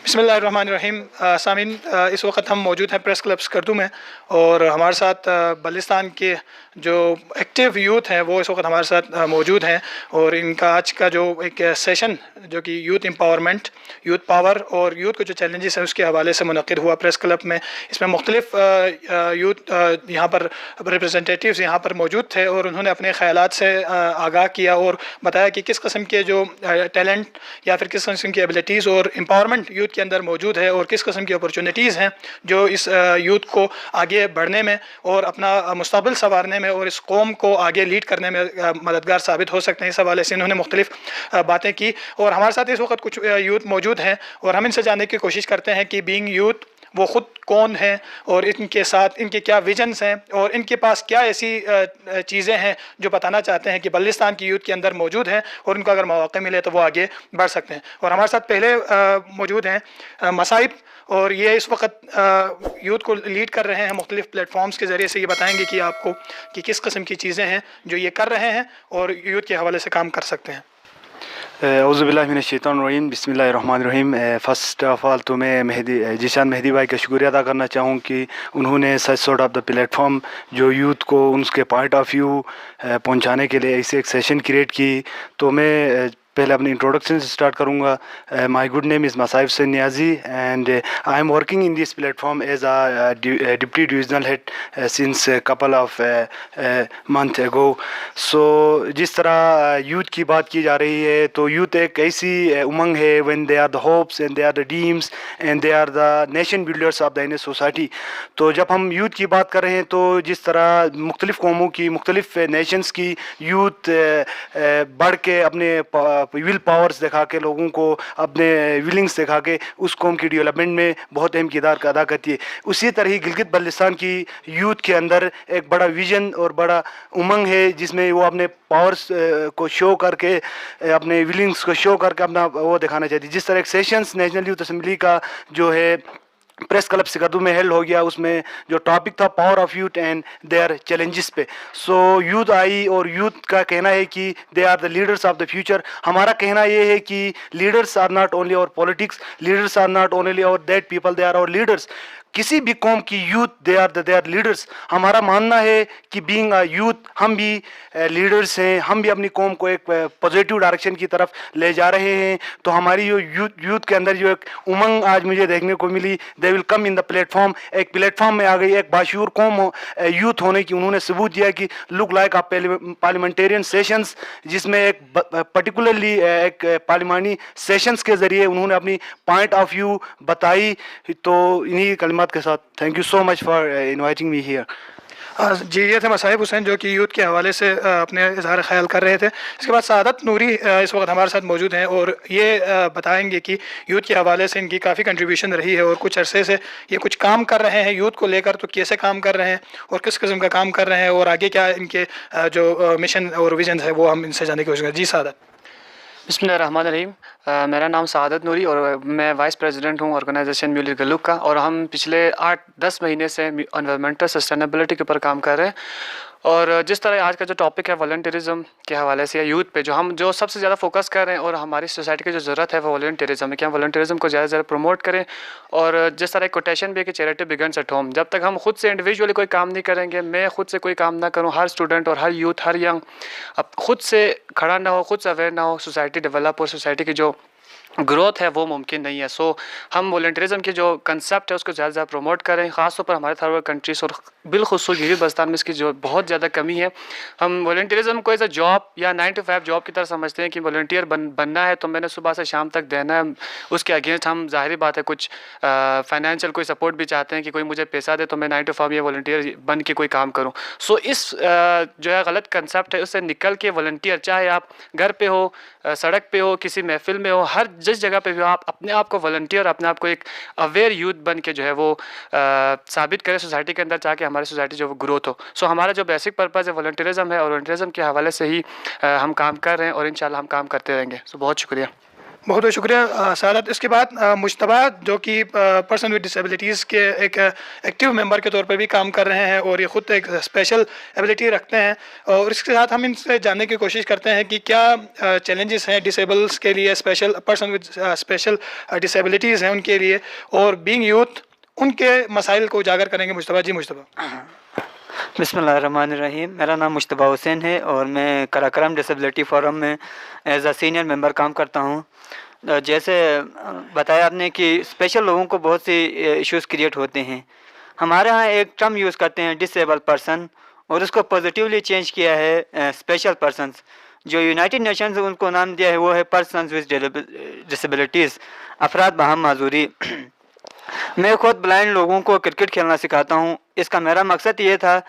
बिस्मिल्लाहिर्रहमानिर्रहीम। सामीन, इस वक्त हम मौजूद हैं प्रेस क्लब स्कर्दू में और हमारे साथ बल्लिस्तान के जो एक्टिव यूथ हैं वो इस वक्त हमारे साथ मौजूद हैं और इनका आज का जो एक सेशन जो कि यूथ एम्पावरमेंट, यूथ पावर और यूथ के जो चैलेंजेस हैं उसके हवाले से मुनक़िद हुआ प्रेस क्लब में। इसमें मुख्तलिफ यूथ यहाँ पर रिप्रेजेंटेटिव्स यहाँ पर मौजूद थे और उन्होंने अपने ख़यालात से आगाह किया और बताया कि किस किस्म के जो टैलेंट या फिर किस किस्म की एबिलिटीज़ और एम्पावरमेंट यूथ के अंदर मौजूद है और किस किस्म की अपॉर्चुनिटीज़ हैं जो इस यूथ को आगे बढ़ने में और अपना मुस्तक़बिल संवारने में और इस कौम को आगे लीड करने में मददगार साबित हो सकते हैं। इस हवाले से इन्होंने मुख्तलिफ बातें की और हमारे साथ इस वक्त कुछ यूथ मौजूद हैं और हम इनसे जानने की कोशिश करते हैं कि बीइंग यूथ वो ख़ुद कौन है और इनके साथ इनके क्या विजन्स हैं और इनके पास क्या ऐसी चीज़ें हैं जो बताना चाहते हैं कि बल्लिस्तान की यूथ के अंदर मौजूद हैं और उनको अगर मौक़ा मिले तो वो आगे बढ़ सकते हैं। और हमारे साथ पहले मौजूद हैं मसाइब और ये इस वक्त यूथ को लीड कर रहे हैं मुख्तलिफ प्लेटफॉर्म्स के ज़रिए से। ये बताएंगे कि आपको कि किस किस्म की चीज़ें हैं जो ये कर रहे हैं और यूथ के हवाले से काम कर सकते हैं। औज़ुबिल्लाहिमिनश्शैतानिर्रजीम, बिस्मिल्लाहिर्रहमानिर्रहीम। फ़र्स्ट ऑफ़ ऑल तो मैं जीशान मेहदी भाई का शुक्रिया अदा करना चाहूँ कि उन्होंने सच सॉर्ट ऑफ द प्लेटफॉर्म जो यूथ को उनके पॉइंट ऑफ व्यू पहुँचाने के लिए ऐसे एक सेशन क्रिएट की। तो मैं पहले अपनी इंट्रोडक्शन से स्टार्ट करूँगा। My good name is Masaib Hussain Niyazi and I am working in this platform as a deputy divisional head since couple of month ago. So जिस तरह यूथ की बात की जा रही है तो यूथ एक ऐसी उमंग है when they are the hopes and they are the dreams and they are the nation builders of the in society. तो जब हम यूथ की बात कर रहे हैं तो जिस तरह मुख्तलिफ़ कौमों की मुख्तलिफ़ नेशंस की यूथ बढ़ के अपने विल पावर्स दिखा के लोगों को अपने विलिंग्स दिखा के उस कौम की डेवलपमेंट में बहुत अहम किरदार अदा करती है। उसी तरह ही गिलगित बल्तिस्तान की यूथ के अंदर एक बड़ा विजन और बड़ा उमंग है जिसमें वो अपने पावर्स को शो करके अपने विलिंग्स को शो करके अपना वो दिखाना चाहती है। जिस तरह एक सेशंस नेशनल यूथ असेंबली का जो है प्रेस क्लब स्कर्दू में हेल्ड हो गया, उसमें जो टॉपिक था power of youth and their challenges पे। सो यूथ आई और यूथ का कहना है कि they are the leaders of the future. हमारा कहना ये है कि leaders are not only our politics, leaders are not only our that people, they are our leaders. किसी भी कौम की यूथ दे आर लीडर्स। हमारा मानना है कि बीइंग अ यूथ हम भी लीडर्स हैं, हम भी अपनी कौम को एक पॉजिटिव डायरेक्शन की तरफ ले जा रहे हैं। तो हमारी जो यूथ के अंदर जो एक उमंग आज मुझे देखने को मिली, they will come in the platform, एक प्लेटफॉर्म में आ गई, एक बाशूर कौम यूथ होने की उन्होंने सबूत दिया कि लुक लाइक आप पार्लियामेंटेरियन सेशंस, जिसमें एक पर्टिकुलरली एक पार्लिमानी सेशंस के ज़रिए उन्होंने अपनी पॉइंट ऑफ व्यू बताई। तो इन्हीं कलिमात के साथ thank you so much for inviting me here. जी, ये थे मसाइब हुसैन जो कि यूथ के हवाले से अपने इजहार ख्याल कर रहे थे। इसके बाद सादत नूरी इस वक्त हमारे साथ मौजूद हैं और ये बताएंगे कि यूथ के हवाले से इनकी काफ़ी कंट्रीब्यूशन रही है और कुछ अरसे से ये कुछ काम कर रहे हैं यूथ को लेकर। तो कैसे काम कर रहे हैं और किस किस्म का काम कर रहे हैं और आगे क्या इनके जो मिशन और विजन है वो हम इनसे जानने की कोशिश करें। जी सादत। बिस्मिल्लाहिर्रहमानिर्रहीम। मेरा नाम सादत नूरी और मैं वाइस प्रेसिडेंट हूँ ऑर्गेनाइजेशन म्यूलिर गलुक का। और हम पिछले 8-10 महीने से एनवायरमेंटल सस्टेनेबिलिटी के ऊपर काम कर रहे हैं। और जिस तरह आज का जो टॉपिक है वॉलंटियरिज्म के हवाले से या यूथ पे जो सबसे ज़्यादा फोकस कर रहे हैं और हमारी सोसाइटी की जो ज़रूरत है वो वॉलंटियरिज्म है कि हम वॉलंटियरिज्म को ज़्यादा से ज़्यादा प्रमोट करें। और जिस तरह एक कोटेशन भी है कि चैरिटी बिगिंस एट होम, जब तक हम खुद से इंडिविजुअली कोई काम नहीं करेंगे, मैं खुद से कोई काम ना करूँ, हर स्टूडेंट और हर यूथ हर यंग अब खुद से खड़ा ना हो, खुद से अवेयर ना हो, सोसाइटी डेवलप और सोसाइटी की जो ग्रोथ है वो मुमकिन नहीं है। सो हम वॉलंटियरिज्म की जो कंसेप्ट है उसको ज़्यादा से ज़्यादा प्रमोट करें, ख़ासतौर पर हमारे थर्ड वर्ल्ड कंट्रीज़ और बिलखुसूस गिलगित बल्तिस्तान में इसकी जो बहुत ज़्यादा कमी है। हम वॉलंटियरिज्म को एज अ जॉब या 9 to 5 जॉब की तरह समझते हैं कि वॉलंटियर बनना है तो मैंने सुबह से शाम तक देना है। उसके अगेंस्ट हम ज़ाहिर बात है कुछ फाइनेंशियल कोई सपोर्ट भी चाहते हैं कि कोई मुझे पैसा दे तो मैं 9 to 5 या वॉलंटियर बन के कोई काम करूँ। सो इस जो है गलत कंसेप्ट है उससे निकल के वॉलंटियर, चाहे आप घर पे हो, सड़क पे हो, किसी महफिल में हो, हर जिस जगह पे भी आप अपने आप को वॉलंटियर, अपने आप को एक अवेयर यूथ बन के जो है वो साबित करें सोसाइटी के अंदर, चाहे हमारी सोसाइटी जो वो ग्रोथ हो। सो हमारा जो बेसिक पर्पज़ है वॉलंटियरिज्म है और वॉलंटियरिज्म के हवाले से ही हम काम कर रहे हैं और इंशाल्लाह हम काम करते रहेंगे। सो बहुत शुक्रिया। बहुत बहुत शुक्रिया सादत। इसके बाद मुश्तबा जो कि पर्सन विद डिसेबिलिटीज़ के एक एक्टिव मेंबर के तौर पर भी काम कर रहे हैं और ये ख़ुद एक स्पेशल एबिलिटी रखते हैं, और इसके साथ हम इनसे जानने की कोशिश करते हैं कि क्या चैलेंजेस हैं डिसेबल्स के लिए, special person with special disabilities हैं उनके लिए, और बीइंग यूथ उनके मसाइल को उजागर करेंगे। मुश्तबा जी, मुश्तबा। बिस्मिल्लाहिर्रहमानिर्रहीम। मेरा नाम मुश्तबा हुसैन है और मैं कराक्रम डिसेबिलिटी फोरम में एज अ सीनियर मेंबर काम करता हूँ। जैसे बताया आपने कि स्पेशल लोगों को बहुत सी इश्यूज़ क्रिएट होते हैं। हमारे यहाँ एक टर्म यूज़ करते हैं डिसेबल पर्सन, और उसको पॉजिटिवली चेंज किया है स्पेशल पर्सनस। जो यूनाइटेड नेशंस उनको नाम दिया है वो है पर्सनस विद डिसेबिलिटीज़, अफराद बहम माजूरी। मैं खुद ब्लाइंड लोगों को क्रिकेट खेलना सिखाता हूँ। इसका मेरा मकसद ये था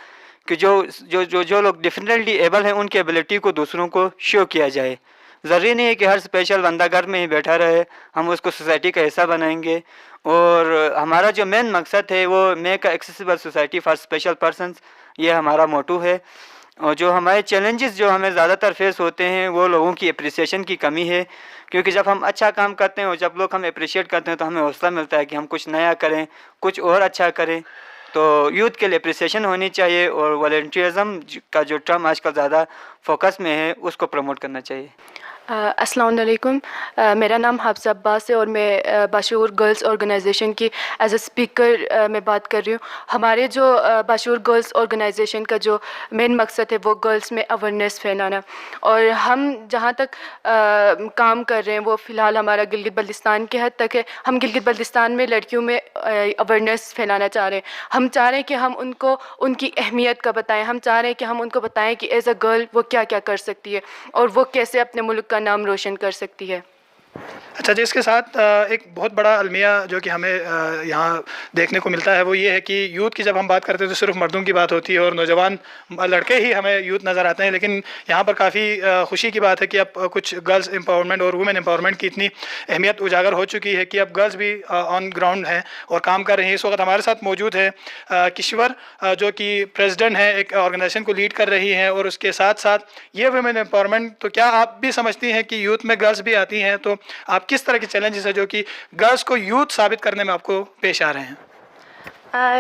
कि जो लोग डिफरेंटली एबल हैं उनकी एबिलिटी को दूसरों को शो किया जाए। ज़रूरी नहीं है कि हर स्पेशल बंदा घर में ही बैठा रहे, हम उसको सोसाइटी का हिस्सा बनाएंगे। और हमारा जो मेन मकसद है वो make accessible society for special persons, ये हमारा मोटो है। और जो हमारे चैलेंजेस जो हमें ज़्यादातर फेस होते हैं वो लोगों की अप्रिसिएशन की कमी है, क्योंकि जब हम अच्छा काम करते हैं और जब लोग हमें अप्रिशिएट करते हैं तो हमें हौसला मिलता है कि हम कुछ नया करें, कुछ और अच्छा करें। तो यूथ के लिए अप्रिसिएशन होनी चाहिए, और वॉलंटियरिज्म का जो टर्म आजकल ज़्यादा फोकस में है उसको प्रमोट करना चाहिए। अस्सलाम वालेकुम। मेरा नाम हफ्सा अब्बास है और मैं बाशूर गर्ल्स ऑर्गेनाइजेशन की एज अ स्पीकर मैं बात कर रही हूँ। हमारे जो बाशूर गर्ल्स ऑर्गेनाइजेशन का जो मेन मकसद है वो गर्ल्स में अवेयरनेस फैलाना, और हम जहाँ तक काम कर रहे हैं वो फ़िलहाल हमारा गिलगित बल्तिस्तान के हद तक है। हम गिलगित बल्तिस्तान में लड़कियों में अवेयरनेस फैलाना चाह रहे हैं। हम चाह रहे हैं कि हम उनको उनकी अहमियत का बताएं। हम चाह रहे हैं कि हम उनको बताएं कि एज़ अ गर्ल वो क्या क्या कर सकती है और वो कैसे अपने मुल्क का नाम रोशन कर सकती है। अच्छा जी, इसके साथ एक बहुत बड़ा अलमिया जो कि हमें यहाँ देखने को मिलता है वो ये है कि यूथ की जब हम बात करते हैं तो सिर्फ मर्दों की बात होती है और नौजवान लड़के ही हमें यूथ नज़र आते हैं, लेकिन यहाँ पर काफ़ी खुशी की बात है कि अब कुछ गर्ल्स एम्पावरमेंट और वुमेन एम्पावरमेंट की इतनी अहमियत उजागर हो चुकी है कि अब गर्ल्स भी ऑन ग्राउंड हैं और काम कर रही हैं। इस वक्त हमारे साथ मौजूद है किश्वर जो कि प्रेसिडेंट हैं, एक ऑर्गेनाइजेशन को लीड कर रही हैं, और उसके साथ साथ ये वुमेन एम्पावरमेंट। तो क्या आप भी समझती हैं कि यूथ में गर्ल्स भी आती हैं, तो आप किस तरह के चैलेंजेस है जो कि गर्ल्स को यूथ साबित करने में आपको पेश आ रहे हैं?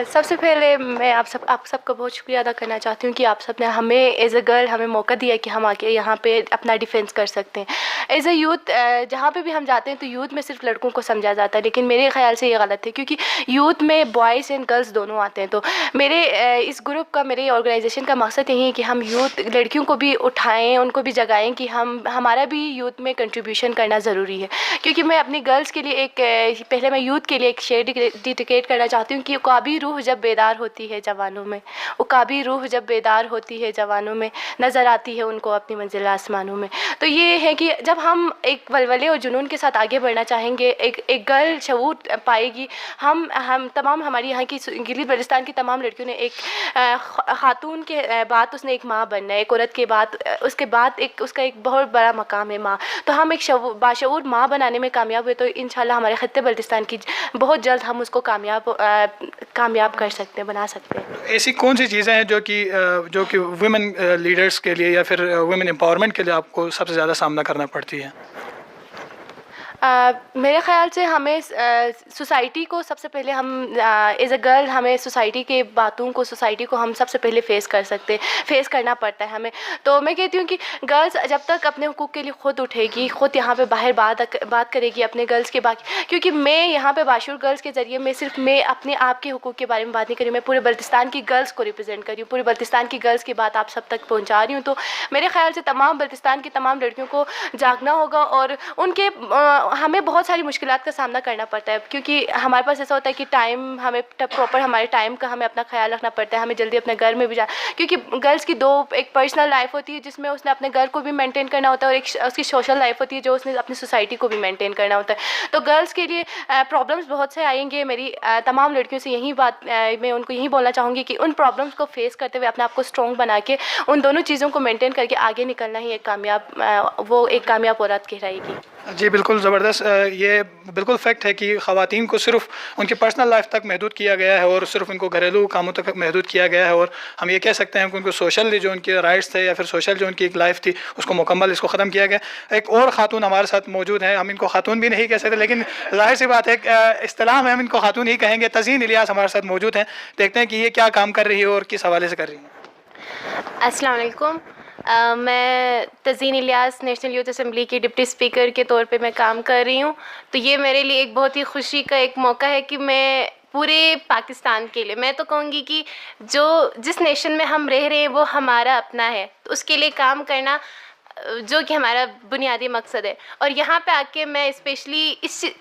सबसे पहले मैं आप सबका बहुत शुक्रिया अदा करना चाहती हूँ कि आप सब ने हमें एज़ अ गर्ल हमें मौका दिया कि हम आके यहाँ पे अपना डिफेंस कर सकते हैं। एज़ अ यूथ जहाँ पे भी हम जाते हैं तो यूथ में सिर्फ लड़कों को समझा जाता है, लेकिन मेरे ख्याल से ये गलत है, क्योंकि यूथ में बॉयज़ एंड गर्ल्स दोनों आते हैं। तो मेरे इस ग्रुप का, मेरे ऑर्गेनाइजेशन का मकसद यही है कि हम यूथ लड़कियों को भी उठाएँ, उनको भी जगाएँ कि हमारा भी यूथ में कंट्रीब्यूशन करना ज़रूरी है। क्योंकि मैं अपनी गर्ल्स के लिए पहले मैं यूथ के लिए एक शेर डेडिकेट करना चाहती हूँ कि काबी रूह जब बेदार होती है जवानों में, वो काबी रूह जब बेदार होती है जवानों में, नज़र आती है उनको अपनी मंजिल आसमानों में। तो ये है कि जब हम एक वलवले और जुनून के साथ आगे बढ़ना चाहेंगे, एक गर्ल शऊर पाएगी। हम तमाम हमारी यहाँ की गिलगित बल्तिस्तान की तमाम लड़कियों ने एक खातून के बाद उसने एक माँ बनना है, एक औरत के बाद उसके बाद उसका एक बहुत बड़ा मकाम है माँ। तो हम एक बाशऊर माँ बनाने में कामयाब हुए तो इंशाल्लाह हमारे खत्ते बल्तिस्तान की बहुत जल्द हम उसको कामयाब कर सकते हैं, बना सकते हैं। ऐसी कौन सी चीज़ें हैं जो कि वुमेन लीडर्स के लिए या फिर वुमेन एम्पावरमेंट के लिए आपको सबसे ज़्यादा सामना करना पड़ती है? मेरे ख़्याल से हमें सोसाइटी को सबसे पहले हम एज़ अ गर्ल हमें सोसाइटी के बातों को, सोसाइटी को हम सबसे पहले फेस करना पड़ता है हमें। तो मैं कहती हूँ कि गर्ल्स जब तक अपने हुकूक़ के लिए ख़ुद उठेगी, ख़ुद यहाँ पे बाहर बात करेगी अपने गर्ल्स के बाकी, क्योंकि मैं यहाँ पे बाशूर गर्ल्स के ज़रिए मैं अपने आप के हुकूक़ के बारे में बात नहीं कर रही, मैं पूरे बल्तिस्तान की गर्ल्स को रिप्रेजेंट कर रही हूँ, पूरे बल्तिस्तान की गर्ल्स की बात आप सब तक पहुँचा रही हूँ। तो मेरे ख़्याल से तमाम बल्तिस्तान की तमाम लड़कियों को जागना होगा, और उनके हमें बहुत सारी मुश्किलात का सामना करना पड़ता है, क्योंकि हमारे पास ऐसा होता है कि टाइम हमें प्रॉपर हमारे टाइम का हमें अपना ख्याल रखना पड़ता है। हमें जल्दी अपने घर में भी क्योंकि गर्ल्स की एक पर्सनल लाइफ होती है जिसमें उसने अपने घर को भी मेंटेन करना होता है, और एक उसकी सोशल लाइफ होती है जो उसने अपनी सोसाइटी को भी मेंटेन करना होता है। तो गर्ल्स के लिए प्रॉब्लम्स बहुत से आएंगे। मेरी तमाम लड़कियों से यही बात, मैं उनको यही बोलना चाहूँगी कि उन प्रॉब्लम्स को फेस करते हुए अपने आप को स्ट्रॉन्ग बना के उन दोनों चीज़ों को मेंटेन करके आगे निकलना ही एक कामयाब औरत कहलाएगी। जी बिल्कुल ज़बरदस्त। ये बिल्कुल फैक्ट है कि ख़वातीन को सिर्फ उनकी पर्सनल लाइफ तक महदूद किया गया है और सिर्फ उनको घरेलू कामों तक महदूद किया गया है, और हम ये कह सकते हैं कि उनको सोशल जो उनके राइट्स थे या फिर सोशल जो उनकी एक लाइफ थी उसको मुकम्मल इसको ख़त्म किया गया। एक और ख़ातून हमारे साथ मौजूद हैं, हम इनको ख़ातून भी नहीं कह सकते लेकिन जाहिर सी बात है इस्तिलाह में हम इनको ख़ातून ही कहेंगे। तज़ीन इलियास हमारे साथ मौजूद हैं, देखते हैं कि ये क्या काम कर रही है और किस हवाले से कर रही हैं। अस्सलाम वालेकुम। मैं Tazeen Ilyas national youth assembly की डिप्टी स्पीकर के तौर पे मैं काम कर रही हूँ। तो ये मेरे लिए एक बहुत ही खुशी का एक मौका है कि मैं पूरे पाकिस्तान के लिए, मैं तो कहूँगी कि जिस नेशन में हम रह रहे हैं वो हमारा अपना है, तो उसके लिए काम करना जो कि हमारा बुनियादी मकसद है। और यहाँ पे आके मैं स्पेशली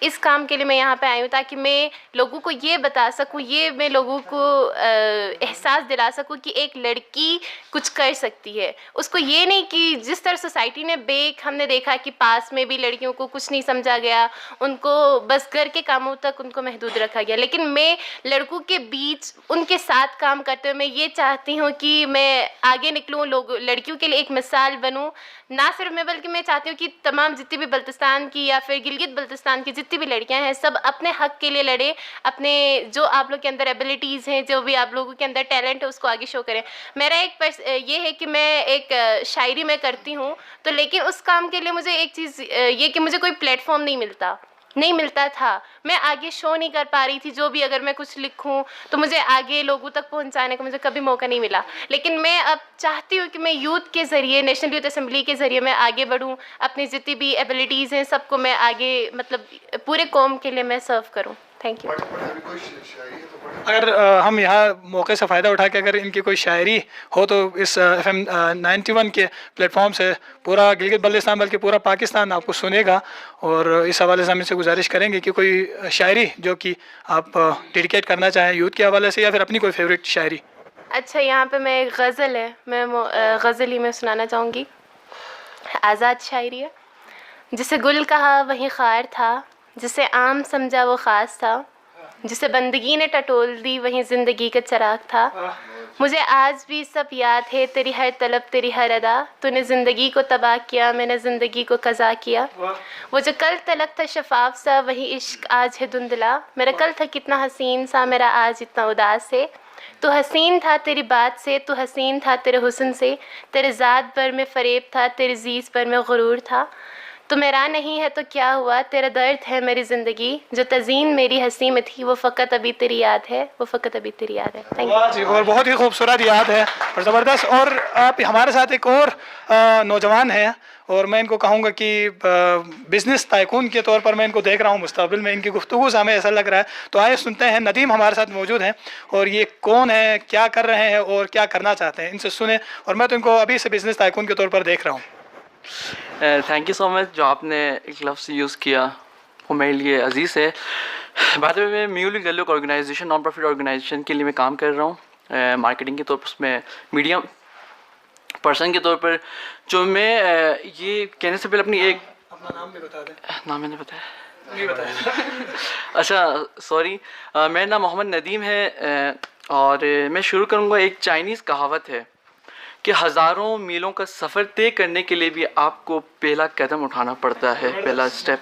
इस काम के लिए मैं यहाँ पे आई हूँ ताकि मैं लोगों को ये बता सकूँ, मैं लोगों को एहसास दिला सकूँ कि एक लड़की कुछ कर सकती है। उसको ये नहीं कि जिस तरह सोसाइटी ने हमने देखा कि पास में भी लड़कियों को कुछ नहीं समझा गया, उनको बस घर के कामों तक उनको महदूद रखा गया। लेकिन मैं लड़कों के बीच उनके साथ काम करते हुए मैं ये चाहती हूँ कि मैं आगे निकलूँ, लड़कियों के लिए एक मिसाल बनूँ। ना सिर्फ मैं बल्कि मैं चाहती हूँ कि तमाम जितनी भी बल्तिस्तान की या फिर गिलगित बल्तिस्तान की जितनी भी लड़कियाँ हैं सब अपने हक़ के लिए लड़े, अपने जो आप लोग के अंदर एबिलिटीज़ हैं, जो भी आप लोगों के अंदर टैलेंट है उसको आगे शो करें। मेरा ये है कि मैं एक शायरी में करती हूँ, तो लेकिन उस काम के लिए मुझे एक चीज़ ये कि मुझे कोई प्लेटफॉर्म नहीं मिलता था, मैं आगे शो नहीं कर पा रही थी। जो भी अगर मैं कुछ लिखूं तो मुझे आगे लोगों तक पहुंचाने का मुझे कभी मौका नहीं मिला। लेकिन मैं अब चाहती हूं कि मैं यूथ के ज़रिए, नेशनल यूथ असम्बली के ज़रिए मैं आगे बढ़ूं, अपनी जितनी भी एबिलिटीज़ हैं सबको मैं आगे मतलब पूरे कौम के लिए मैं सर्व करूं। Thank you. अगर हम यहाँ मौके से फ़ायदा उठा के अगर इनकी कोई शायरी हो तो इस FM 91 के प्लेटफॉर्म से पूरा गिलगित बल्तिस्तान बल्कि पूरा पाकिस्तान आपको सुनेगा, और इस हवाले से हम इनसे गुजारिश करेंगे कि कोई शायरी जो कि आप डेडिकेट करना चाहें यूथ के हवाले से या फिर अपनी कोई फेवरेट शायरी। अच्छा, यहाँ पे मैं एक गज़ल है, मैं गज़ल ही मैं सुनाना चाहूँगी। आज़ाद शायरी है। जिसे गुल कहा वही खार था, जिसे आम समझा वो ख़ास था, जिसे बंदगी ने टटोल दी वहीं ज़िंदगी का चिराग था। मुझे आज भी सब याद है तेरी हर तलब तेरी हर अदा, तूने ज़िंदगी को तबाह किया मैंने ज़िंदगी को कज़ा किया। वो जो कल तलक था शफाफ सा वही इश्क आज है धुंधला, मेरा कल था कितना हसीन सा मेरा आज इतना उदास है। तू हसीन था तेरी बात से, तू हसीन था तेरे हुस्न से, तेरे ज़ात पर में फ़रेब था तेरी ज़ीज़ पर में गुरूर था। तो मेरा नहीं है तो क्या हुआ, तेरा दर्द है मेरी ज़िंदगी, जो तज़ीन मेरी हंसी में थी वो फ़कत अभी तेरी याद है, वो फ़कत अभी तेरी याद है। थैंक यू जी, और बहुत ही खूबसूरत याद है और ज़बरदस्त। और आप हमारे साथ एक और नौजवान हैं और मैं इनको कहूँगा कि बिज़नेस टाइकून के तौर पर मैं इनको देख रहा हूँ मुस्तक़बिल में, इनकी गुफ्तगू से हमें ऐसा लग रहा है। तो आइए सुनते हैं, नदीम हमारे साथ मौजूद हैं और ये कौन है, क्या कर रहे हैं और क्या करना चाहते हैं, इनसे सुने। और मैं तो इनको अभी से बिज़नेस टाइकून के तौर पर देख रहा हूँ। थैंक यू सो मच, जो आपने एक लफ्ज़ यूज़ किया वो मेरे लिए अजीज़ है। बाद में मैं म्यूली गल्लुक ऑर्गेनाइजेशन, नॉन प्रॉफिट ऑर्गेनाइजेशन के लिए मैं काम कर रहा हूँ मार्केटिंग के तौर पर, उसमें मीडिया पर्सन के तौर पर। जो मैं ये कहने से पहले अपनी एक अपना नाम भी बता दें। नाम मैंने बताया नहीं बताया। अच्छा सॉरी, मेरा नाम मोहम्मद नदीम है और मैं शुरू करूँगा। एक चाइनीज़ कहावत है कि हज़ारों मीलों का सफ़र तय करने के लिए भी आपको पहला कदम उठाना पड़ता है, पहला स्टेप।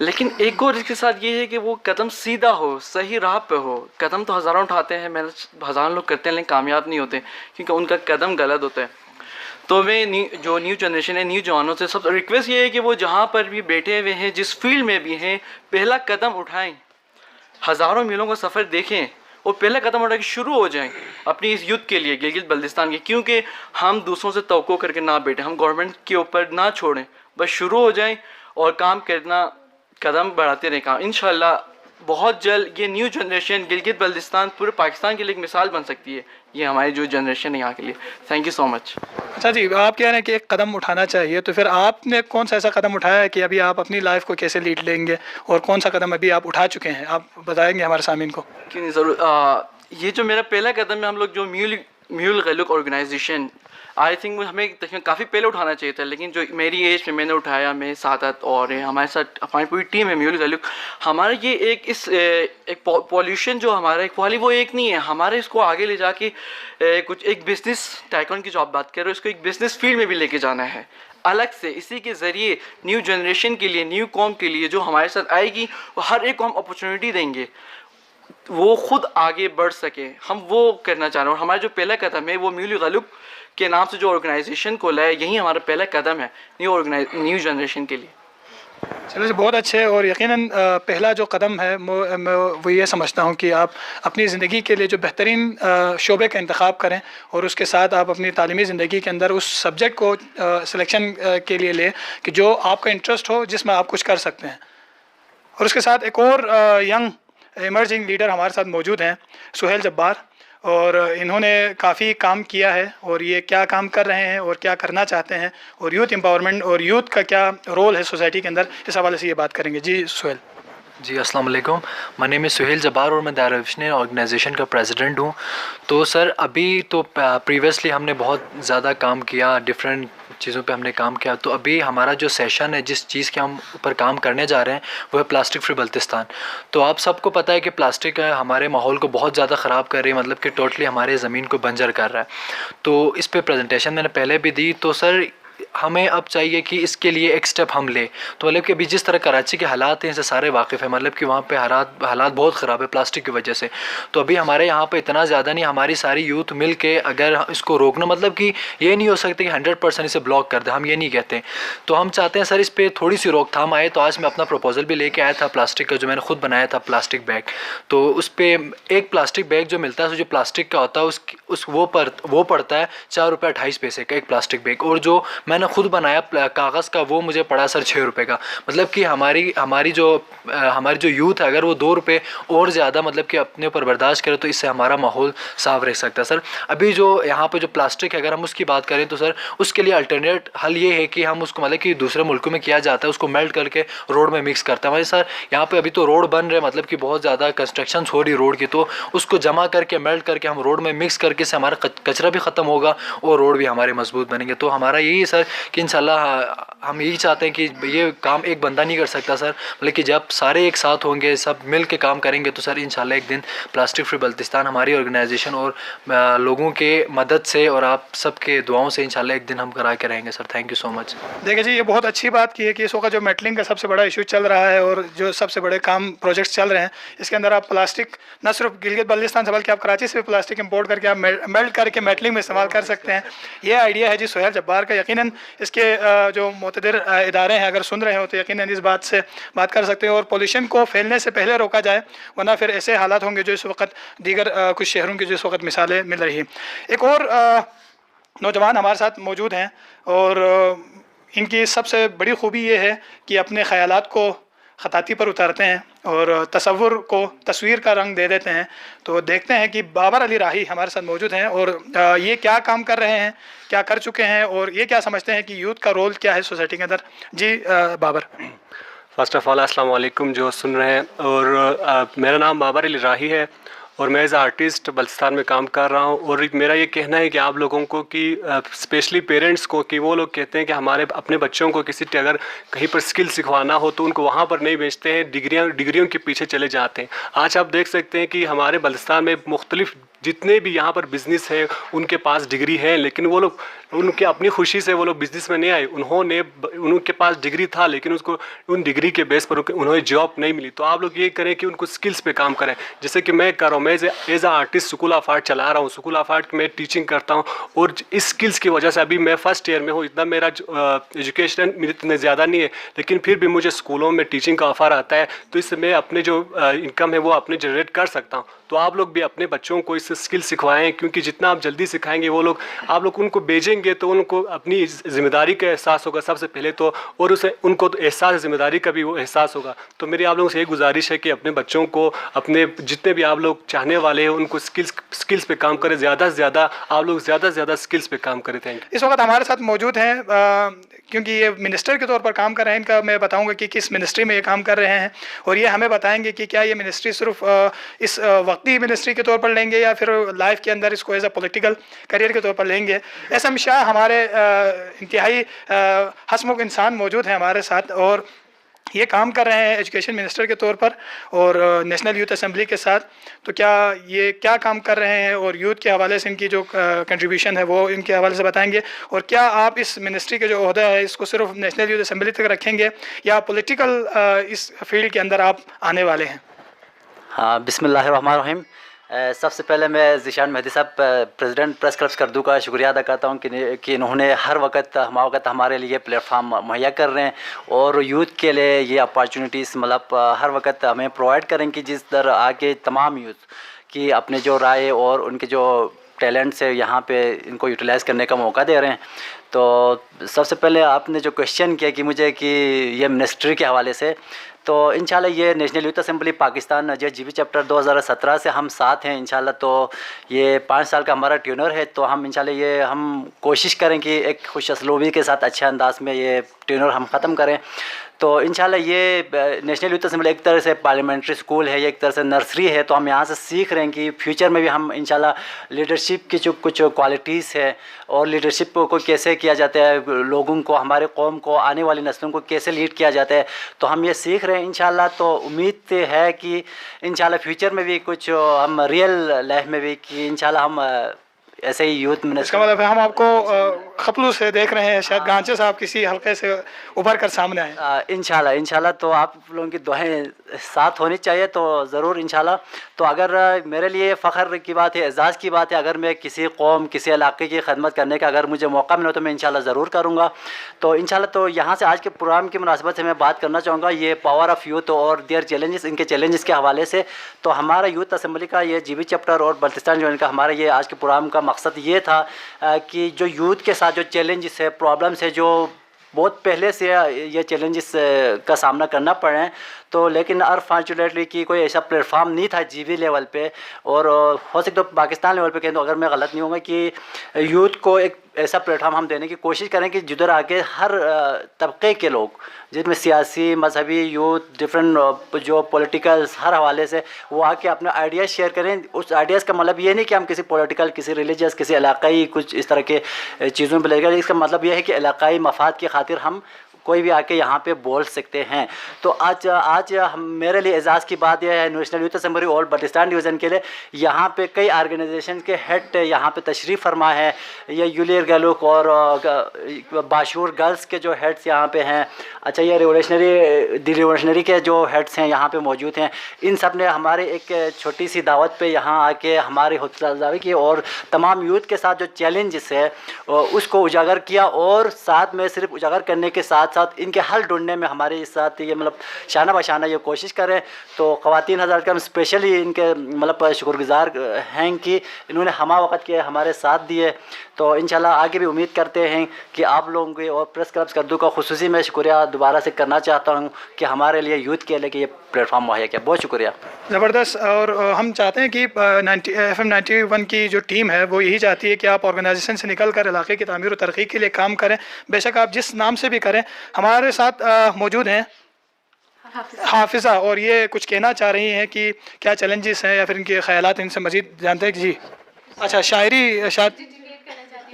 लेकिन एक और इसके साथ ये है कि वो कदम सीधा हो, सही राह पे हो। कदम तो हज़ारों उठाते हैं, मेहनत हज़ारों लोग करते हैं लेकिन कामयाब नहीं होते क्योंकि उनका कदम गलत होता है। तो मैं जो न्यू जनरेशन है, न्यू जवानों से सब रिक्वेस्ट ये है कि वो जहाँ पर भी बैठे हुए हैं, जिस फील्ड में भी हैं, पहला कदम उठाएँ, हज़ारों मीलों का सफ़र देखें और पहला कदम उठा के शुरू हो जाएं अपनी इस युद्ध के लिए, गिलगित बल्तिस्तान के। क्योंकि हम दूसरों से तवक्को करके ना बैठे, हम गवर्नमेंट के ऊपर ना छोड़ें, बस शुरू हो जाएं और काम करना, कदम बढ़ाते रहें काम। इंशाल्लाह बहुत जल्द ये न्यू जनरेशन गिलगित बल्तिस्तान पूरे पाकिस्तान के लिए एक मिसाल बन सकती है, ये हमारी जो जनरेशन है यहाँ के लिए। Thank you so much. अच्छा जी, आप कह रहे हैं कि एक कदम उठाना चाहिए, तो फिर आपने कौन सा ऐसा कदम उठाया है कि अभी आप अपनी लाइफ को कैसे लीड लेंगे और कौन सा कदम अभी आप उठा चुके हैं, आप बताएंगे हमारे सामीन को? क्यों नहीं, ज़रूर। ये जो मेरा पहला कदम है, हम लोग जो म्यूल गल्लुक ऑर्गेनाइजेशन, आई थिंक हमें तकरीबन काफ़ी पहले उठाना चाहिए था, लेकिन जो मेरी एज में मैंने उठाया, मेरे सादत और हमारे साथ हमारी पूरी टीम है म्यूल गल्लुक। हमारा ये एक पॉल्यूशन जो हमारा एक वो एक नहीं है, हमारे इसको आगे ले जाके कुछ एक बिज़नेस टाइकून की जो आप बात कर रहे हो, इसको एक बिज़नेस फील्ड में भी लेके जाना है। अलग से इसी के ज़रिए न्यू जनरेशन के लिए, न्यू कौम के लिए जो हमारे साथ आएगी, वो हर एक को हम अपॉर्चुनिटी देंगे वो खुद आगे बढ़ सके। हम वो करना चाह रहे हैं और हमारा जो पहला कदम है वो म्यूली गलुक के नाम से जो ऑर्गेनाइजेशन खोला है, यही हमारा पहला कदम है न्यू जनरेशन के लिए। चलो जी, बहुत अच्छे। और यकीनन पहला जो कदम है मैं वो ये समझता हूँ कि आप अपनी ज़िंदगी के लिए जो बेहतरीन शोबे का इंतख़ाब करें और उसके साथ आप अपनी तालीमी ज़िंदगी के अंदर उस सब्जेक्ट को सिलेक्शन के लिए लें कि जो आपका इंटरेस्ट हो, जिसमें आप कुछ कर सकते हैं। और उसके साथ एक और यंग इमर्जिंग लीडर हमारे साथ मौजूद हैं, सुहेल जब्बार, और इन्होंने काफ़ी काम किया है और ये क्या काम कर रहे हैं और क्या करना चाहते हैं और यूथ एम्पावरमेंट और यूथ का क्या रोल है सोसाइटी के अंदर, इस हवाले से ये बात करेंगे। जी सुहेल। जी अस्सलाम वालेकुम, my name is Suhail Jabbar और मैं दारुल विज़न ऑर्गेनाइजेशन का प्रेसिडेंट हूँ। तो सर अभी तो प्रीवियसली हमने बहुत ज़्यादा काम किया, डिफरेंट चीज़ों पे हमने काम किया। तो अभी हमारा जो सेशन है, जिस चीज़ के हम ऊपर काम करने जा रहे हैं वो है प्लास्टिक फ्री बल्तिस्तान। तो आप सबको पता है कि प्लास्टिक हमारे माहौल को बहुत ज़्यादा ख़राब कर रही है, मतलब कि टोटली हमारे ज़मीन को बंजर कर रहा है। तो इस पे प्रेजेंटेशन मैंने पहले भी दी। तो सर हमें अब चाहिए कि इसके लिए एक स्टेप हम लें। तो मतलब कि अभी जिस तरह कराची के हालात हैं इससे सारे वाकिफ़ हैं, मतलब कि वहाँ पे हालात बहुत ख़राब है प्लास्टिक की वजह से। तो अभी हमारे यहाँ पे इतना ज़्यादा नहीं, हमारी सारी यूथ मिल के अगर इसको रोकना, मतलब कि ये नहीं हो सकता कि 100% इसे ब्लॉक कर दें, हम ये नहीं कहते। तो हम चाहते हैं सर इस पर थोड़ी सी रोकथाम आए। तो आज मैं अपना प्रपोजल भी लेके आया था प्लास्टिक का, जो मैंने खुद बनाया था, प्लास्टिक बैग। तो उस पर एक प्लास्टिक बैग जो मिलता है, जो प्लास्टिक का होता है वो पड़ता है ₹4.28 का एक प्लास्टिक बैग। और जो मैंने खुद बनाया कागज़ का, वो मुझे पड़ा सर ₹6 का। मतलब कि हमारी जो यूथ है, अगर वो ₹2 और ज़्यादा मतलब कि अपने ऊपर बर्दाश्त करे तो इससे हमारा माहौल साफ रह सकता है। सर अभी जो यहाँ पे जो प्लास्टिक है, अगर हम उसकी बात करें तो सर उसके लिए अल्टरनेट हल ये है कि हम उसको, मतलब कि दूसरे मुल्कों में किया जाता है, उसको मेल्ट करके रोड में मिक्स करते हैं। हमारे सर यहाँ पे अभी तो रोड बन रहे, मतलब कि बहुत ज़्यादा कंस्ट्रक्शन हो रही रोड की, तो उसको जमा करके मेल्ट करके हम रोड में मिक्स करके से हमारा कचरा भी ख़त्म होगा और रोड भी हमारे मजबूत बनेंगे। तो हमारा यही है सर कि इंशाल्लाह हम यही चाहते हैं कि ये काम एक बंदा नहीं कर सकता सर, मतलब कि जब सारे एक साथ होंगे, सब मिल के काम करेंगे तो सर इंशाल्लाह एक दिन प्लास्टिक फ्री बल्तिस्तान हमारी ऑर्गेनाइजेशन और लोगों के मदद से और आप सबके दुआओं से इंशाल्लाह एक दिन हम करा के रहेंगे sir. Thank you so much. देखिए जी, ये बहुत अच्छी बात की है कि इस वक्त जो मेटलिंग का सबसे बड़ा इशू चल रहा है और जो सबसे बड़े काम प्रोजेक्ट्स चल रहे हैं, इसके अंदर आप प्लास्टिक न सिर्फ गिलगित बल्तिस्तान से बल्कि आप कराची से भी प्लास्टिक इंपोर्ट करके आप मेल्ट करके मेटलिंग में इस्तेमाल कर सकते हैं। ये आइडिया है जी सुहेल जब्बार का। यकीनन इसके जो मुतदिर इदारे हैं अगर सुन रहे हो तो यकीनन इस बात से बात कर सकते हैं और पोल्यूशन को फैलने से पहले रोका जाए, वरना फिर ऐसे हालात होंगे जो इस वक्त दीगर कुछ शहरों की जो इस वक्त मिसालें मिल रही हैं। एक और नौजवान हमारे साथ मौजूद हैं और इनकी सबसे बड़ी खूबी ये है कि अपने ख़यालात को ख़ताती पर उतारते हैं और तसव्वुर को तस्वीर का रंग दे देते हैं। तो देखते हैं कि बाबर अली राही हमारे साथ मौजूद हैं और ये क्या काम कर रहे हैं, क्या कर चुके हैं और ये क्या समझते हैं कि यूथ का रोल क्या है सोसाइटी के अंदर। जी बाबर। फ़र्स्ट ऑफ़ ऑल अस्सलाम वालेकुम जो सुन रहे हैं। और मेरा नाम बाबर अली राही है और मैं एज़ आर्टिस्ट बल्तिस्तान में काम कर रहा हूँ। और मेरा ये कहना है कि आप लोगों को कि स्पेशली पेरेंट्स को, कि वो लोग कहते हैं कि हमारे अपने बच्चों को किसी अगर कहीं पर स्किल सिखवाना हो तो उनको वहाँ पर नहीं भेजते हैं, डिग्रियों के पीछे चले जाते हैं। आज आप देख सकते हैं कि हमारे बल्तिस्तान में मुख्तलिफ जितने भी यहाँ पर बिज़नेस हैं उनके पास डिग्री है, लेकिन वो लोग उनके अपनी खुशी से वो लोग बिज़नेस में नहीं आए। उनके पास डिग्री था लेकिन उसको उन डिग्री के बेस पर उन्हें जॉब नहीं मिली। तो आप लोग ये करें कि उनको स्किल्स पे काम करें, जैसे कि मैं कर रहा हूँ। मैं as artist school of art चला रहा हूँ, स्कूल ऑफ आर्ट में टीचिंग करता हूँ और इस स्किल्स की वजह से अभी मैं फर्स्ट ईयर में हूँ। इतना मेरा एजुकेशन इतने ज़्यादा नहीं है, लेकिन फिर भी मुझे स्कूलों में टीचिंग का ऑफ़र आता है, तो इससे मैं अपने जो इनकम है वो अपने जनरेट कर सकता हूँ। तो आप लोग भी अपने बच्चों को इससे स्किल सिखवाएं, क्योंकि जितना आप जल्दी सिखाएंगे आप लोग उनको भेजेंगे तो उनको अपनी ज़िम्मेदारी का एहसास होगा सबसे पहले तो, और उसे उनको तो एहसास ज़िम्मेदारी का भी वो एहसास होगा। तो मेरी आप लोगों से ये गुजारिश है कि अपने बच्चों को, अपने जितने भी आप लोग चाहने वाले हैं उनको स्किल्स पे काम करें, ज़्यादा से ज़्यादा आप लोग ज़्यादा से ज़्यादा स्किल्स पे काम करें। Thank you. इस वक्त हमारे साथ मौजूद हैं क्योंकि ये मिनिस्टर के तौर पर काम कर रहे हैं। इनका मैं बताऊंगा कि किस मिनिस्ट्री में ये काम कर रहे हैं और ये हमें बताएंगे कि क्या ये मिनिस्ट्री सिर्फ इस वक्ती मिनिस्ट्री के तौर पर लेंगे या फिर लाइफ के अंदर इसको एज अ पॉलिटिकल करियर के तौर पर लेंगे। एसएम शाह हमारे इंतहाई हंसमुख इंसान मौजूद हैं हमारे साथ और ये काम कर रहे हैं एजुकेशन मिनिस्टर के तौर पर और नेशनल यूथ असेंबली के साथ, तो क्या ये क्या काम कर रहे हैं और यूथ के हवाले से इनकी जो कंट्रीब्यूशन है वो इनके हवाले से बताएंगे, और क्या आप इस मिनिस्ट्री के जो ओहदा है इसको सिर्फ नेशनल यूथ असेंबली तक रखेंगे या पॉलिटिकल इस फील्ड के अंदर आप आने वाले हैं? हाँ, बिस्मिल्लाहिर्रहमानिर्रहीम। सबसे पहले मैं ज़ीशान मेहदी साहब प्रेसिडेंट प्रेस क्लब्स करदू का शुक्रिया अदा करता हूँ कि इन्होंने हर वक्त हमारे लिए प्लेटफार्म मुहैया कर रहे हैं और यूथ के लिए ये अपॉर्चुनिटीज़ मतलब हर वक्त हमें प्रोवाइड करें कि जिस तरह आगे तमाम यूथ की अपने जो राय और उनके जो टैलेंट्स है यहाँ पे इनको यूटिलाइज़ करने का मौका दे रहे हैं। तो सबसे पहले आपने जो क्वेश्चन किया कि मुझे कि ये मिनिस्ट्री के हवाले से, तो इंशाल्लाह ये national youth assembly Pakistan JGB chapter 2017 से हम साथ हैं इंशाल्लाह। तो ये 5 साल का हमारा ट्यूनर है, तो हम इंशाल्लाह ये हम कोशिश करें कि एक खुश असलूबी के साथ अच्छे अंदाज में ये ट्यूनर हम ख़त्म करें। तो इंशाल्लाह ये नेशनल यूथ असेंबली एक तरह से पार्लियामेंट्री स्कूल है, ये एक तरह से नर्सरी है। तो हम यहाँ से सीख रहे हैं कि फ्यूचर में भी हम इंशाल्लाह लीडरशिप की जो कुछ क्वालिटीज़ है और लीडरशिप को कैसे किया जाता है, लोगों को, हमारे कौम को, आने वाली नस्लों को कैसे लीड किया जाता है, तो हम ये सीख रहे हैं इंशाल्लाह। तो उम्मीद है कि इंशाल्लाह फ्यूचर में भी कुछ हम रियल लाइफ में भी कि इंशाल्लाह हम ऐसे ही यूथ मिनिस्टर। इसका मतलब है हम आपको खपलू से देख रहे हैं, शायद गांचे साहब किसी हल्के से उभर कर सामने आए। इंशाल्लाह तो आप लोगों की दुआएं साथ होनी चाहिए, तो ज़रूर इंशाल्लाह। तो अगर मेरे लिए फ़ख्र की बात है, एज़ाज़ की बात है, अगर मैं किसी कौम, किसी इलाके की खदमत करने का अगर मुझे मौका मिले तो मैं इंशाल्लाह ज़रूर करूँगा। तो इंशाल्लाह तो यहाँ से आज के प्रोग्राम की मुनासिबत से मैं बात करना चाहूँगा ये पावर ऑफ़ यूथ और देयर चैलेंजेस, इनके चैलेंजेस के हवाले से। तो हमारा यूथ असेंबली का ये GB चैप्टर और बल्तिस्तान जो इनका हमारा ये आज के प्रोग्राम का मकसद ये था कि जो यूथ के साथ जो चैलेंजेस है, प्रॉब्लम्स है, जो बहुत पहले से ये चैलेंजेस का सामना करना पड़े हैं, तो लेकिन अनफॉर्चुनेटली कि कोई ऐसा प्लेटफार्म नहीं था GB लेवल पे, और हो सकता तो पाकिस्तान लेवल पे कहें तो अगर मैं गलत नहीं होंगा कि यूथ को एक ऐसा प्लेटफार्म हम देने की कोशिश करें कि जिधर आके हर तबके के लोग, जिसमें सियासी, मजहबी, यूथ, डिफरेंट जो पॉलिटिकल्स, हर हवाले से वो आके अपने आइडियाज़ शेयर करें। उस आइडियाज़ का मतलब ये नहीं कि हम किसी पॉलिटिकल, किसी रिलीजियस, किसी इलाकाई कुछ इस तरह के चीज़ों पर लेकर, इसका मतलब ये है कि इलाकाई मफाद की खातिर हम कोई भी आके यहाँ पे बोल सकते हैं। तो आज हम मेरे लिए एजाज़ की बात यह है, नेशनल यूथ असेंबली और बल्तिस्तान डिवीज़न के लिए यहाँ पे कई ऑर्गेनाइजेशन के हेड यहाँ पे तशरीफ़ फरमा है। ये यूलियर गलुक और बाशूर गर्ल्स के जो हेड्स यहाँ पे हैं, अच्छा ये रिवोल्यूशनरी के जो हेड्स हैं यहाँ पे मौजूद हैं। इन सब ने हमारे एक छोटी सी दावत पे यहाँ आके हमारी हौसला अफजाई की और तमाम यूथ के साथ जो चैलेंजेस है उसको उजागर किया, और साथ में सिर्फ उजागर करने के साथ साथ इनके हल ढूंढने में हमारे साथ ये मतलब शाना बशाना ये कोशिश करें। तो ख़वातीन हज़रात का हम स्पेशली इनके मतलब शुक्रगुज़ार हैं कि इन्होंने हमा वक़्त के हमारे साथ दिए। तो इंशाल्लाह आगे भी उम्मीद करते हैं कि आप लोगों के और प्रेस क्लब्स कद्दू का खुसूसी मैं शुक्रिया दोबारा से करना चाहता हूँ कि हमारे लिए यूथ के लिए कि ये प्लेटफॉर्म मुहैया किया। बहुत शुक्रिया। ज़बरदस्त। और हम चाहते हैं कि FM 91 की जो टीम है वो यही चाहती है कि आप ऑर्गेनाइजेशन से निकल कर इलाके की तामीर और तरक्की के लिए काम करें। बेशक आप जिस नाम से भी करें। हमारे साथ मौजूद हैं हाफिज़ा, और ये कुछ कहना चाह रही हैं कि क्या चैलेंजेस हैं या फिर इनके ख़यालात इनसे मज़ीद जानते हैं। जी अच्छा, शायरी शायद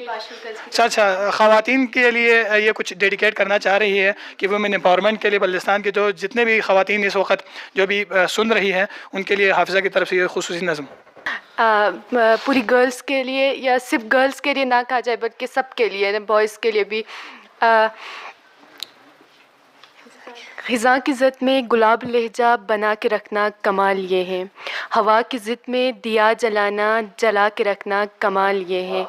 अच्छा ख़वातीन के लिए ये कुछ डेडिकेट करना चाह रही है कि वुमेन एम्पावरमेंट के लिए बल्तिस्तान के जो जितने भी ख़वातीन इस वक्त जो भी सुन रही हैं उनके लिए हाफिज़ा की तरफ से ये खुसूसी नज़म। पूरी गर्ल्स के लिए या सिर्फ गर्ल्स के लिए ना कहा जाए बल्कि सब के लिए, बॉयज़ के लिए भी। ख़िज़ा की ज़िद में गुलाब लहजा बना के रखना कमाल ये है, हवा की ज़िद में दिया जलाना जला के रखना कमाल ये है।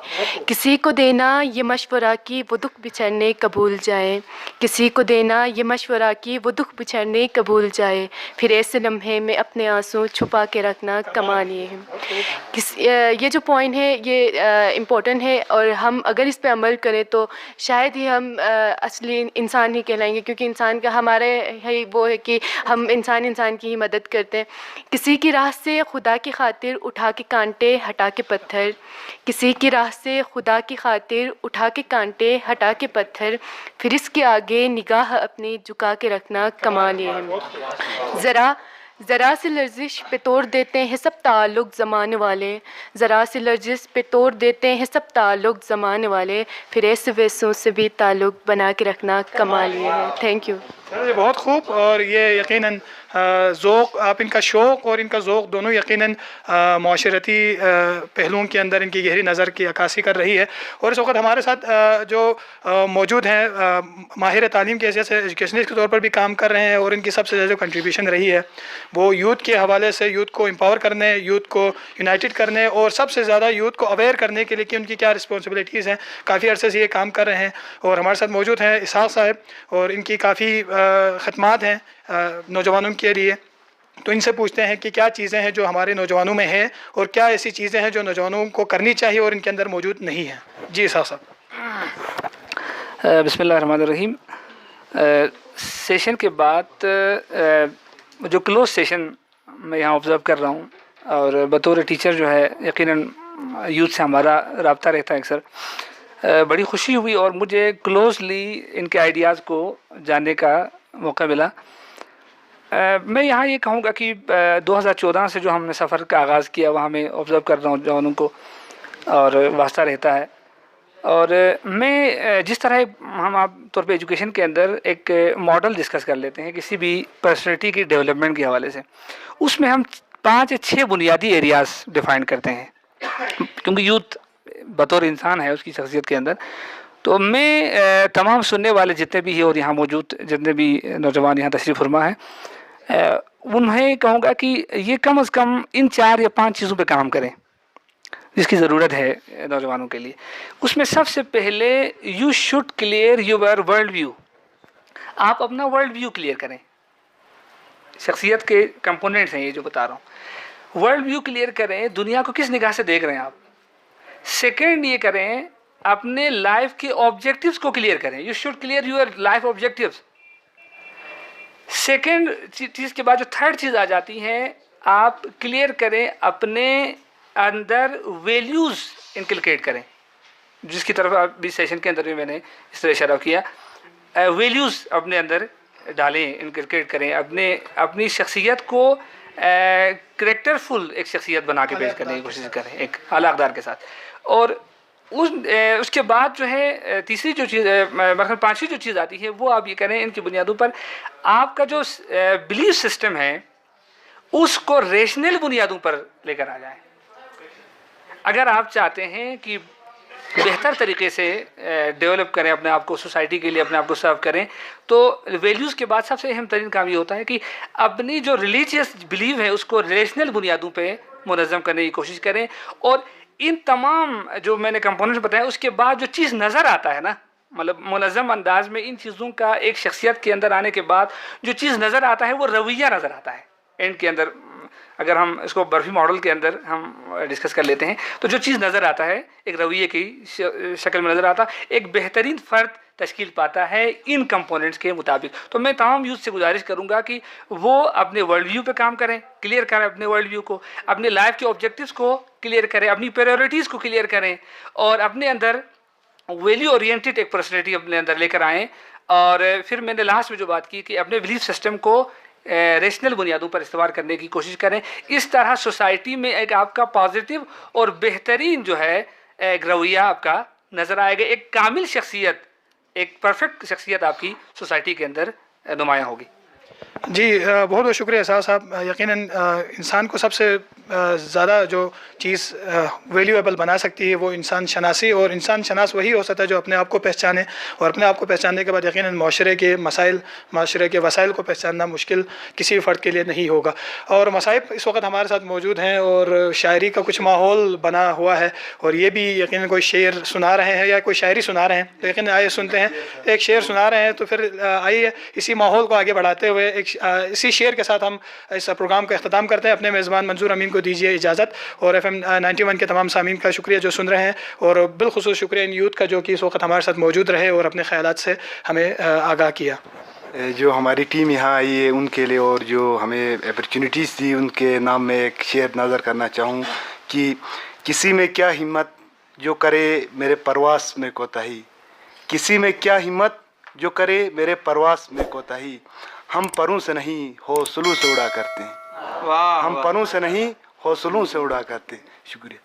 किसी को देना ये मशवरा कि वो दुख बिछड़ने कबूल जाए, किसी को देना ये मशवरा कि वो दुख बिछड़ने कबूल जाए, फिर ऐसे लम्हे में अपने आंसू छुपा के रखना कमाल ये है। ये जो पॉइंट है ये इम्पोर्टेंट है, और हम अगर इस पे अमल करें तो शायद ही हम असली इंसान ही कहलाएंगे, क्योंकि इंसान का हमारे है वो है कि हम इंसान की ही मदद करते हैं। किसी की राह से खुदा की खातिर उठा के कांटे हटा के पत्थर, किसी की राह से खुदा की खातिर उठा के कांटे हटा के पत्थर, फिर इसके आगे निगाह अपनी झुका के रखना कमाल ये है। ज़रा सी लर्जिश पे तोड़ देते हैं सब ताल्लुक़ ज़माने वाले, ज़रा सी लर्जिश पे तोड़ देते हैं सब ताल्लुक़ ज़माने वाले, फिर ऐसे वैसों से भी ताल्लुक़ बना के रखना कमाल ये है। Thank you. जी बहुत खूब। और ये यकीनन ज़ौक़, आप इनका शौक़ और इनका ज़ौक़ दोनों यकीनन माशरती पहलुओं के अंदर इनकी गहरी नज़र की अक्कासी कर रही है। और इस वक्त हमारे साथ जो मौजूद हैं माहिर तालीम के हैसियत से एजुकेशनिस्ट के तौर पर भी काम कर रहे हैं, और इनकी सबसे ज़्यादा कंट्रीब्यूशन रही है वो यूथ के हवाले से, यूथ को एम्पावर करने, यूथ को यूनाइटेड करने, और सबसे ज़्यादा यूथ को अवेयर करने के लिए कि उनकी क्या रिस्पॉन्सिबिलिटीज़ हैं। काफ़ी अरसे से ये काम कर रहे हैं। और हमारे साथ मौजूद हैं इसहाक़ साहब, और इनकी काफ़ी ख़दमात हैं नौजवानों के लिए। तो इनसे पूछते हैं कि क्या चीज़ें हैं जो हमारे नौजवानों में हैं, और क्या ऐसी चीज़ें हैं जो नौजवानों को करनी चाहिए और इनके अंदर मौजूद नहीं हैं। जी इसहाक़ साहब। बिस्मिल्लाहिर्रहमानिर्रहीम। सेशन के बाद जो क्लोज सेशन मैं यहाँ ऑब्ज़र्व कर रहा हूँ, और बतौर टीचर जो है यकीनन यूथ से हमारा रब्ता रहता है अक्सर, बड़ी खुशी हुई और मुझे क्लोजली इनके आइडियाज़ को जानने का मौका मिला। मैं यहाँ ये कहूँगा कि 2014 से जो हमने सफ़र का आगाज़ किया वहाँ मैं ऑब्ज़र्व कर रहा हूँ जवानों को, और वास्ता रहता है। और मैं जिस तरह हम आप तौर पे एजुकेशन के अंदर एक मॉडल डिस्कस कर लेते हैं किसी भी पर्सनैलिटी की डेवलपमेंट के हवाले से, उसमें हम 5 या 6 बुनियादी एरियाज़ डिफ़ाइन करते हैं, क्योंकि यूथ बतौर इंसान है उसकी शख्सियत के अंदर। तो मैं तमाम सुनने वाले जितने भी हैं और यहाँ मौजूद जितने भी नौजवान यहाँ तशरीफ़ फरमा हैं, उन्हें कहूँगा कि ये कम से कम इन 4 या 5 चीज़ों पे काम करें जिसकी ज़रूरत है नौजवानों के लिए। उसमें सबसे पहले you should clear your world view. आप अपना वर्ल्ड व्यू क्लियर करें। शख्सियत के कंपोनेंट्स हैं ये जो बता रहा हूँ। वर्ल्ड व्यू क्लियर करें, दुनिया को किस निगाह से देख रहे हैं आप। सेकेंड ये करें, अपने लाइफ के ऑब्जेक्टिव्स को क्लियर करें। You should clear your life objectives. Second चीज़ के बाद जो थर्ड चीज़ आ जाती है, आप क्लियर करें अपने अंदर वैल्यूज़ इनकलकेट करें, जिसकी तरफ अभी सेशन के अंदर भी मैंने इस तरह इशारा किया। वैल्यूज़ अपने अंदर डालें, इनकलकेट करें, अपनी शख्सियत को करेक्टरफुल एक शख्सियत बना के पेश करने की कोशिश करें एक आला अक़दार के साथ। और उसके बाद जो है तीसरी जो चीज़ मतलब 5वीं जो चीज़ आती है वो आप ये करें, इनकी बुनियादों पर आपका जो बिलीफ सिस्टम है उसको रेशनल बुनियादों पर लेकर आ जाए। अगर आप चाहते हैं कि बेहतर तरीके से डेवलप करें अपने आप को, सोसाइटी के लिए अपने आप को सर्व करें, तो वैल्यूज़ के बाद सबसे अहम तरीन काम ये होता है कि अपनी जो रिलीजियस बिलीव है उसको रिलेशनल बुनियादों पे मुनज़्ज़म करने की कोशिश करें। और इन तमाम जो मैंने कंपोनेंट्स बताए उसके बाद जो चीज़ नज़र आता है ना, मतलब मुनज़्ज़म अंदाज में इन चीज़ों का एक शख्सियत के अंदर आने के बाद जो चीज़ नज़र आता है वो रवैया नज़र आता है एंड के अंदर। अगर हम इसको बर्फी मॉडल के अंदर हम डिस्कस कर लेते हैं तो जो चीज़ नज़र आता है एक रवैये की शक्ल में नज़र आता है, एक बेहतरीन फ़र्द तश्कील पाता है इन कंपोनेंट्स के मुताबिक। तो मैं तमाम यूथ से गुजारिश करूँगा कि वो अपने वर्ल्ड व्यू पे काम करें, क्लियर करें अपने वर्ल्ड व्यू को, अपने लाइफ के ऑब्जेक्टिव्स को क्लियर करें, अपनी प्रायोरिटीज़ को क्लियर करें, और अपने अंदर वैल्यू ओरिएंटेड एक पर्सनैलिटी अपने अंदर लेकर आएँ। और फिर मैंने लास्ट में जो बात की कि अपने बिलीफ सिस्टम को रेशनल बुनियादों पर इस्तेमाल करने की कोशिश करें। इस तरह सोसाइटी में एक आपका पॉजिटिव और बेहतरीन जो है एक रवैया आपका नज़र आएगा, एक कामिल शख्सियत, एक परफेक्ट शख्सियत आपकी सोसाइटी के अंदर नुमायाँ होगी। जी बहुत बहुत शुक्रिया साहब। यकीनन इंसान को सबसे ज़्यादा जो चीज़ वैल्यूएबल बना सकती है वो इंसान शनासी, और इंसान शनास वही हो सकता है जो अपने आप को पहचाने, और अपने आप को पहचानने के बाद यकीनन माशरे के मसाइल, माशरे के वसाइल को पहचानना मुश्किल किसी भी फ़र्द के लिए नहीं होगा। और मसाइब इस वक्त हमारे साथ मौजूद हैं और शायरी का कुछ माहौल बना हुआ है, और ये भी यकीनन कोई शेर सुना रहे हैं या कोई शायरी सुना रहे हैं, तो यकीनन आइए सुनते हैं। एक शेर सुना रहे हैं तो फिर आइए इसी माहौल को आगे बढ़ाते हुए इसी शेर के साथ हम इस प्रोग्राम का अख्ताम करते हैं। अपने मेज़बान मंजूर अमीन को दीजिए इजाज़त, और FM 91 के तमाम सामीन का शुक्रिया जो सुन रहे हैं, और बिलखुसूस शुक्रिया इन यूथ का जो कि इस वक्त हमारे साथ मौजूद रहे और अपने ख़यालात से हमें आगाह किया। जो हमारी टीम यहाँ आई है उनके लिए और जो हमें अपॉर्चुनिटीज़ दी उनके नाम में एक शेर नज़र करना चाहूँ कि किसी में क्या हिम्मत जो करे मेरे परवास में कोताही, किसी में क्या हिम्मत जो करे मेरे परवास में कोताही, हम परों से नहीं हो सुलू से उड़ा करते हैं। हम पनों से नहीं हौसलों से उड़ा करते हैं। शुक्रिया।